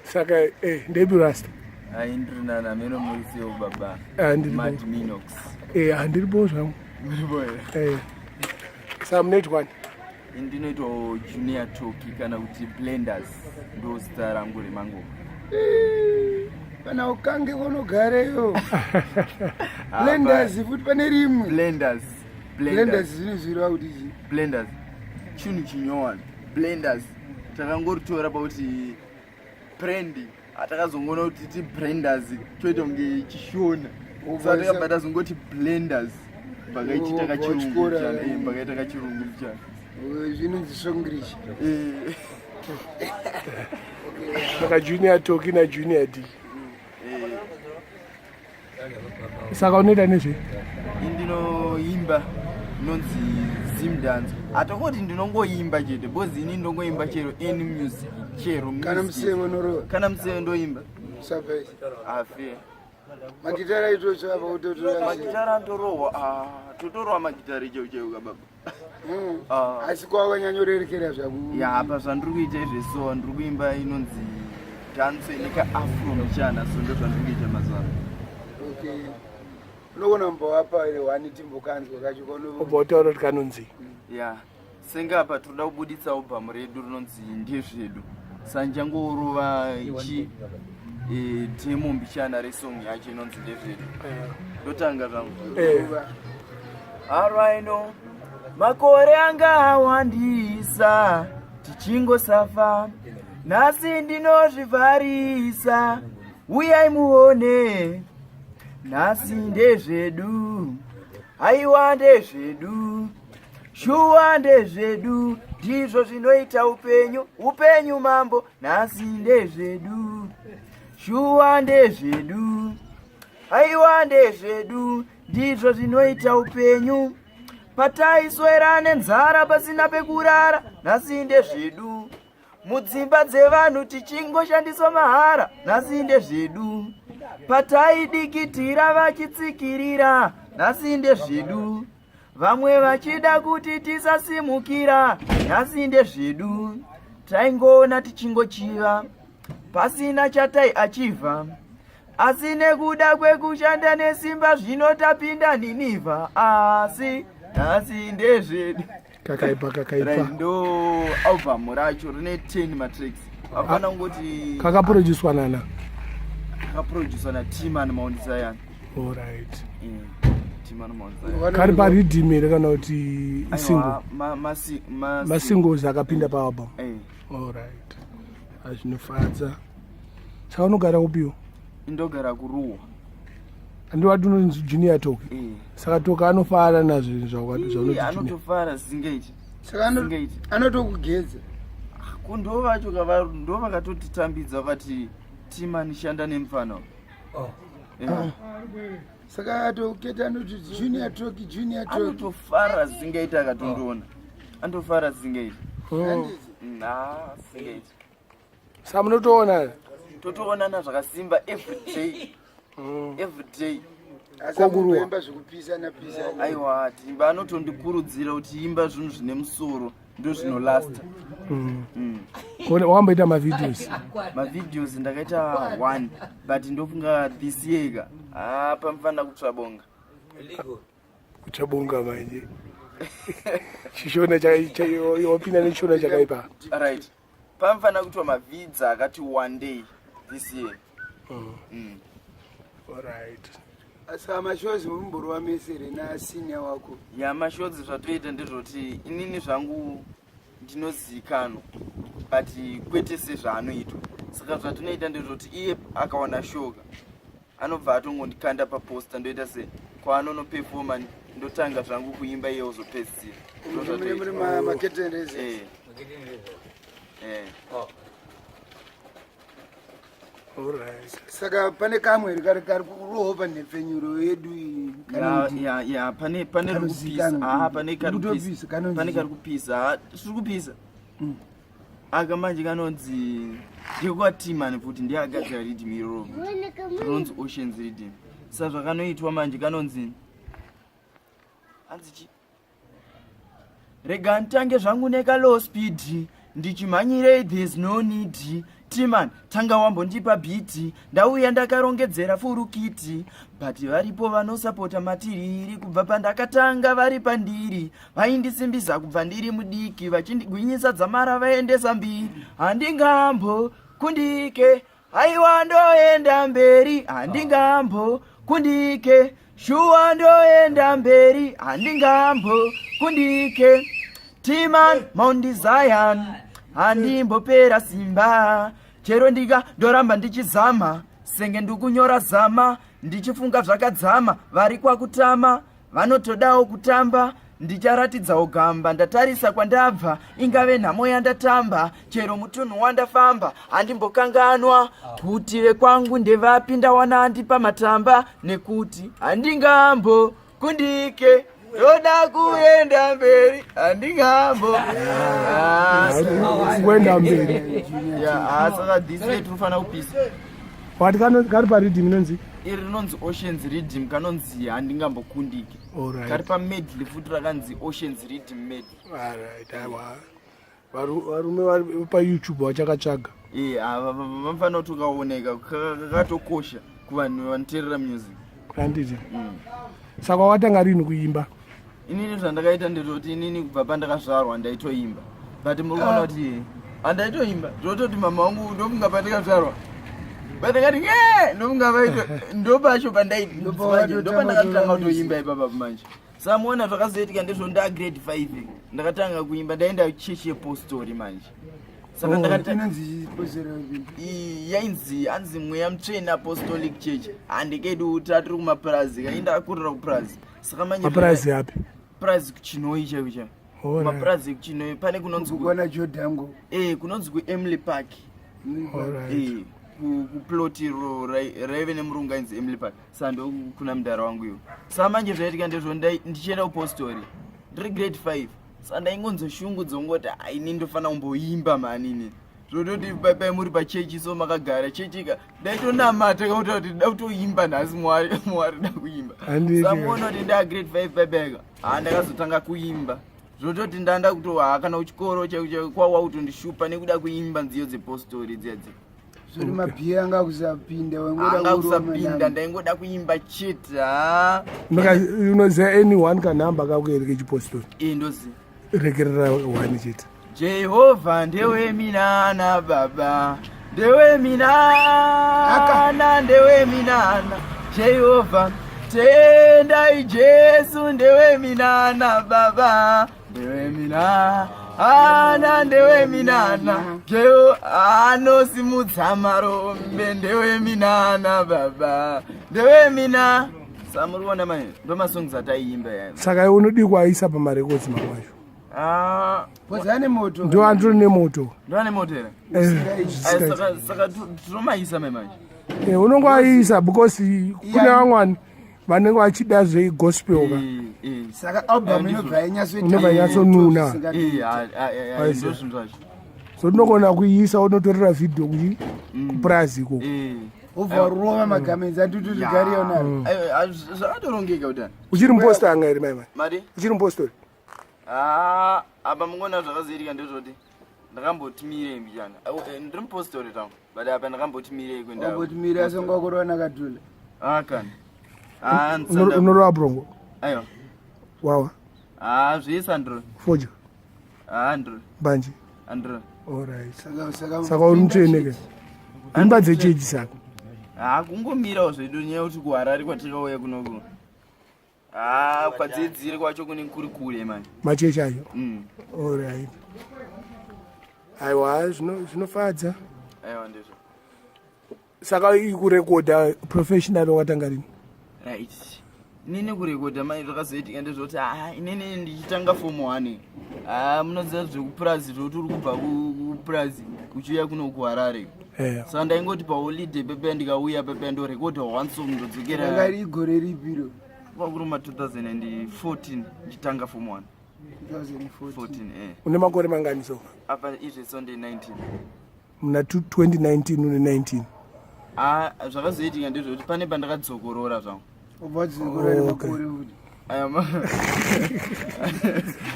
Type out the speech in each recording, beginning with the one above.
Saka ndebi rasta. Nduna na meno muisio baba. Mad Minox. Andiripo zvangu. Some net one. Ndinoito junior Tocky kana kuti Blendaz ndo zita rangu remangu. Kana ukange unogareyo. Blendaz futi pane rimwe. Blendaz zvinozvirwa kuti Blendaz. Chinhu chinyowani. Blendaz. Takangoritora pauti Prendi. Atakazongona kuti ti Blendaz toita kunge chishona. Saka takabata zongoti Blendaz. Bakaita kachirungu chana. Bakaita kachirungu chana. Zvinonzi Songlish. Saka junior Tocky na junior D. Saka unoita nezve? Ndinoimba nonzi Zimdancehall. Atokoti ndinongoimba chete, because ini ndongoimba chero any music, chero music. Kana msemo noro. Kana msemo ndoimba. Surprise. Afi. Magitara itocho apa utotora. Magitara ndorowa, totorowa magitara icheucheu kababa. Asi kwa wanyanyorerekera zvaku. Ya apa zvandiri kuita izveso ndiri kuimba inonzi dance nika afro michana, so ndo zvandiri kuita mazuva. Okay. Unogona mbowapa ire wani timbokanzwa kachikono. Ubotaura kuti kanonzi. Ya. Senga apa toda kubuditsa album redu rinonzi ndezvedu. Sanjangorova ichi demo mbichana resong yacho inonzi ndezvedu. Ndotanga zvangu. Araino makore anga awandisa tichingosafa nhasi ndinozvivharisa uyai muone nhasi ndezvedu aiwa ndezvedu shuwa ndezvedu ndizvo zvinoita upenyu mambo nhasi ndezvedu shuwa ndezvedu aiwa ndezvedu ndizvo zvinoita upenyu pataiswera nenzara pasina pekurara nhasi ndezvedu mudzimba dzevanhu tichingoshandiswa mahara nhasi ndezvedu pataidikitira vachitsikirira nhasi ndezvedu vamwe vachida kuti tisasimukira nhasi ndezvedu taingoona tichingochiva pasina chatai achivha asi nekuda kwekushanda nesimba zvino tapinda Ninivha asi nhasi ndezvedu. Kakaipa. Ndo album racho rine 10 matracks. Apana ngoti kakaproducewa nana. Kakaproducewa na Timan Mount Zion. All right. Timan Mount Zion. Kari pa rhythm ere kana kuti single. Ma singles akapinda pa album. All right. Azvinofadza. Saka unogara upiwo? Indogara kuruwa. Andiwati unonzi junior Tocky. Saka Tocky anofara nazvo zvaunoti. Anotofara zingeti. Saka anotokugedza. Kundo vacho ndo vakatotitambidza vakati Timan shanda nemufana. Saka atoketa noti junior Tocky. Anotofara zingeti akatondoona. Andofara zingeti. Zingeti. Saka munotoona. Totoonana zvakasimba every day. Asakuimba zvekupisa napisa. Aiwa, timba anotondikurudzira kuti imba zvinhu zvine musoro ndo zvinolasta. Wamboita mavideos ndakaita 1 but ndofunga this year pamfana kutsvabonga. Kutsvabonga manje. Chishona chayopinda nechishona chakaipa. Right. Pamfana kutwa mavidza akati one day this year. All right. Asa mashozi mumburu wa mesere na senior wako. Ya mashozi zvatoita ndezvoti inini zvangu ndinozikanwa but kwete sezvaanoitwa. Saka zvatonoita ndezvoti iye akawana shoka anobva atongondikanda paposta ndoita se kwaanonoperforma ndotanga zvangu kuimba iye uzopedzisira. Muri maketendeze. Alright. Saka pane kamwe rikari kuropa nepfenyuro yedu ya pane rukupisa pane kari kupisa zviri kupisa aka manje kanonzi ndikwa Timan futi ndiye agadzira rhythm iroro ronzi Oceans Rhythm. Saka zvakanoitwa manje kanonzi anzi rega ntange zvangu neka low speed ndichimhanyirei there's no need Timan tanga wambondipa biti ndauya ndakarongedzera furukiti but varipo vanosapota matiriri kubva pandakatanga vari pandiri vaindisimbisa kubva ndiri mudiki vachindigwinyisa dzamara vaendesa mbiri handingambo kundike aiwa ndoenda mberi handingambo kundike shuwa ndoenda mberi handingambo kundike Timan Mount Zion handimbopera simba chero ndika ndoramba ndichizama senge ndikunyora zama ndichifunga zvakadzama vari kwakutama vanotodawo kutamba ndicharatidzawo gamba ndatarisa kwandabva ingave nhamo yandatamba chero mutunhu wandafamba handimbokanganwa kuti vekwangu ndevapi ndawana handipa matamba nekuti handingambo kundike Yoda kuenda mberi handingambo kuenda mberi saka this way tinofana kupisa wati kari paridhim inonzi iri rinonzi Oceans Rhythm kanonzi handingambokundike kari pamedley futi rakanzi Oceans Rhythm medley. Varume vari paYouTube vachakatsvaga vanofanira kuti ukaoneka kakatokosha kuvanhu vanoteerera music handiti saka watanga rini kuimba inini zvandakaita ndezvoti inini kubva pandakazvarwa ndaitoimba but muri kuona kuti handaitoimba zvototi mama wangu ndofunga pandakazvarwa pandakati ndofunga vaito ndopacho pandakatanga kutoimba ipapa manje samuona zvakazoitika ndezvo nda grade 5 ndakatanga kuimba ndaenda chechi yepostori manje saka yainzi mweya mutsvene apostolic church handikedu uta tiri kumapurazi kainda akurira kupurazi saka manje mapurazi api purazi kuchinoi chaicha mapurazi kuchinoi pane kunonzi kunonzi kuEmily Park kuploti raive nemurungu ainzi Emily Park saka ndo kuna mudhara wangu iyo saka manje zvaitika ndezvo ndichienda kupostori ndiri grade 5 saka ndaingonzoshungudza ngoti aini ndofana kumboimba manini zvototi pai muri pachechi so makagara chechika ndaitonamata kauta kuti ndida kutoimba nhasi mwari da kuimba samuona kuti ndaa grade 5 paibeka ndakazotanga kuimba zvototi ndanda kutoha kana kuchikoro kwawa kutondishupa nekuda kuimba nziyo dzepostori dzedze zvori mabhiya anga kusapinda ndaingoda kuimba chete unoziva anyone kanhamba kakuereke chipostori ndoziva regerera wani chete Jehovah ndewe minana baba ndewe minana ndewe minana Jehovah tendai Jesu ndewe minana baba ndewe minana ndewe minana Jeo anosimudza marombe ndewe minana baba ndewe mina samuriona manje ndo masongs ataiimba yani saka unodi kuaisa pamarekodzi mamwacho pozane moto ndo andro nemoto ndane motera saka tinomaisa manje unongoaisa because kune vamwani vanenge vachida zvegospel ka saka album inobva inyatsonuna so tinogona kuiisa unotorera video kupurazi ikoko uvarurova magamenzi atitutigariyo naro zvakatorongeka kutani uchiri mupostori anga iri maimai mari uchiri mupostori apa mungona zvakazoitika ndezvoti ndakambotimirei mbichana ndiri mupostori tangu but apa ndakambotimirei kuendaotimiri asongakurova nakatula kani unorova brongo aiwa wawa zvese andro foja andro banji andro alright saka uri mutsveneke imba dzechechi saka kungomirawo zvedu nyaya kuti kuharari kwatikauya kunoku kwadzidziri kwacho kune kuri kure manje machechi acho alright aiwa zvinofadza aiwa ndizvo saka ikurekodha professional watanga rini right inini kurekodha manje zvakazoitika ndezvoti inini ndichitanga form 1 munoziva zvekupurazi zvekuti uri kubva kupurazi uchiuya kuno kuharare saka ndaingoti paholiday pepe ndikauya pepe ndorekodha one song ndodzokera igore ripiro kwakuruma 2014 ndichitanga form 1 2014 une makore mangani so apa izve Sunday 19 muna 2019 une 19 zvakazoitika ndezvekuti pane pandakadzokorora zvangu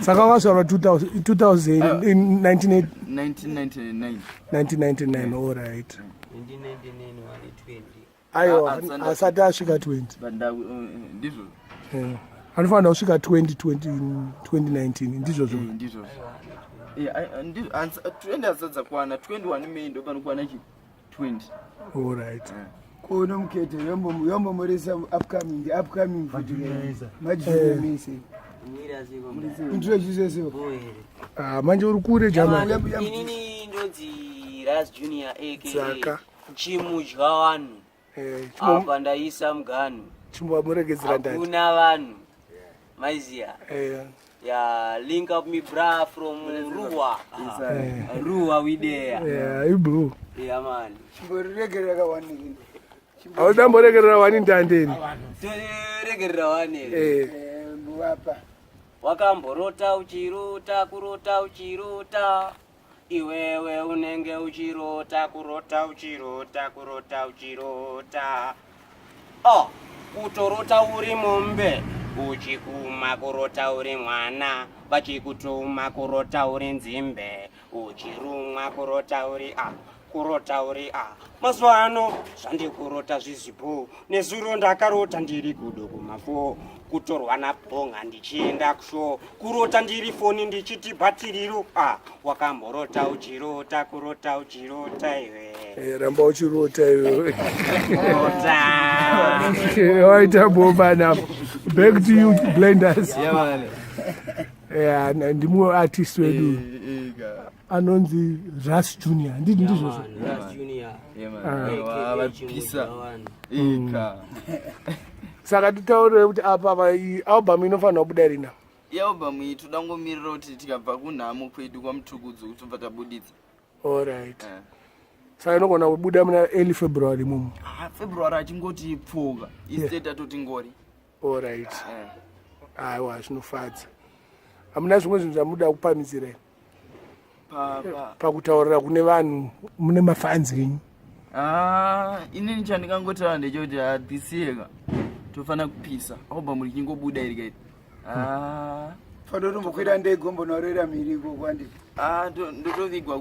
Saka wazvarwa 2000 in 1999. 1999. All right. 1999 wari 20. Aiwa asati asvika 20. Ndizvo. Anofanira kusvika 2019 ndizvozvo. Ndizvo. 20 azadza kwana 21 May ndo panokwana 20. All right. Kuno mukete yombo murisa upcoming fertilizer. Major message. Introduce yourself. Manje uri kure jamani. Inini ndonzi Ras Junior aka chimudya vanhu. Apa ndaisa muganu. Chimbomuregedzera ndati. Kuna vanhu. Maiziya. Yeah, link up me bra from Ruwa. Ruwa we there. Yeah, you bro. Yeah man. Chimboregerera wani. Awudamboregerera wani ndandeni. Toregerera wani. Mbapa. Wakamborota uchirota kurota uchirota. Iwewe unenge uchirota kurota uchirota kurota uchirota. Kutorota uri mombe. Uchikuma kurota uri mwana, vachikutuma kurota uri nzimbe, uchirumwa kurota uri mazuva ano zvandikurota zvizipo, nezuro ndakarota ndiri kudo kumafo, kutorwa nabhonga ndichienda kusho, kurota ndiri foni ndichiti bhatiriro, wakamborota uchirota kurota uchirota iwe. Ramba uchirota iwe. Kurota. Waita bomba napo. Back to you, Blendaz. Yeah, ndimwe artist wedu. Anonzi Ras Junior. Ndizvo. Ras Junior. Vapisa. Saka titaure kuti apa album inofanira kubuda rina. Album iyi todangomirira kuti tikabva kunhamo kwedu kwamutukudzi kuti tobva tabuditsa. All right. Saka inogona kubuda muna early February mumu. February achingoti pfuka. Instead atoti ngori. All right. Aiwa zvinofadza. Hamuna zvimwe zvinhu zvamuda kupamizira here? Pakutaurira kune vanhu mune mafans enyu. Inini chandingangotaura ndechoti hadhisiyeka tofana kupisa album richingobuda iri kaiti. Fanotombokwira ndegombonorera mhiri kwandi. Ndotovigwa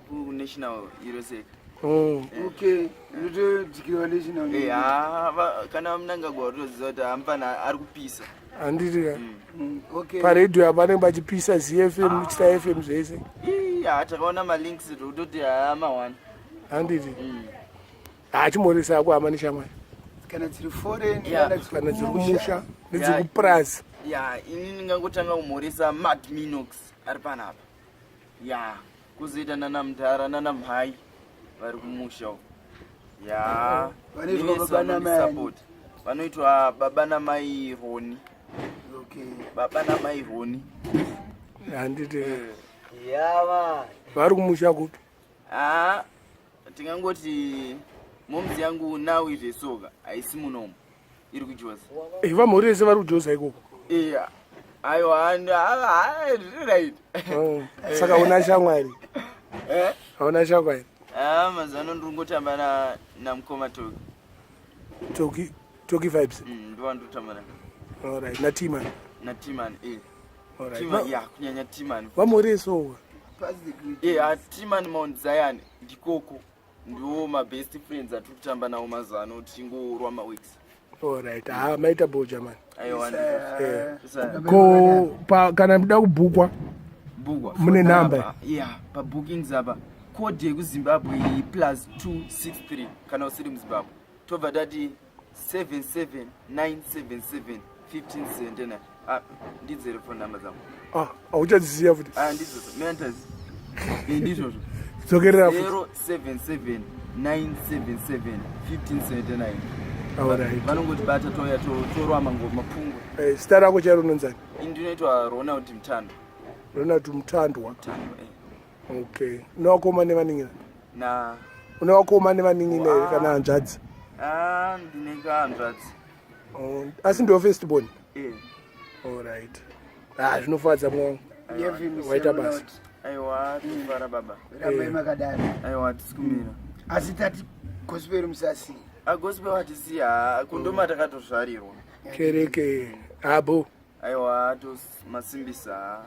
kunational iroseka. Okay, ndotodzikirwa national. Kana munangagwa toziva kuti amfana ari kupisa. Handiti ka. Okay. Paredhiyo apanenge pachipisa ZFM, Star FM zvese. Takaona malinks tototi amahwani. Handiti. Chimoresa ako hamani shamwari. Kana dziri foreign, kana dziri kumusha, nedziri kuprazi. Ini ndingangotanga kumhoresa Mad Minox ari panapa. Kuzoita nana Mudhara nana Mhai vari kumusha. Support. Vanoitwa baba namai Roni. Baba namai Roni. Handiti. Yava. Vari kumusha kupi? Tingangoti momzi yangu now is soga haisi munomo iri kuJoza. Vamhorese vari kuJoza ikoko. Aiwa right. Saka una shamwari. Hauna shamwari. Mazano ndingotamba na mukoma Tocky. Tocky vibes. Ndo ndotamba. All right. Na Timan. All right. Kunyanya Timan. Vamhoreso. Timan Mount Zion ndikoko. Ndo my best friends atukutamba nawo mazano tingorwa maweeks. All right. Maita boja man. Aiwa. Ko kana muda kubhukwa. Mune number. Pa bookings apa. Code yeku-Zimbabwe +263 kana usiri muZimbabwe. Tobva dati 779771579. Ndidzere phone number zangu. Auchadziziva futi. Ndidzo mentors. Ndizvo. Dzokerera 0779771579. All right. Vanongoti bata toya torwa mangoma pungwe. Star rako chairo nonzani? Ndinoitwa Ronald Mtando. Ronald Mtandwa. Okay. Unowakoma nevaningi? Unowakoma nevaningi kana hanzvadzi? Ndinenge hanzvadzi. Asi ndiwo first born? All right. Zvinofadza mwangu. Waita basa. Aiwa, tifara baba. Ramai makadaro. Aiwa, tisikumira. Asi tati gospel musasi. Gospel watisiya kundoma takatozvarirwa. Kereke. abo aiwa to masimbisa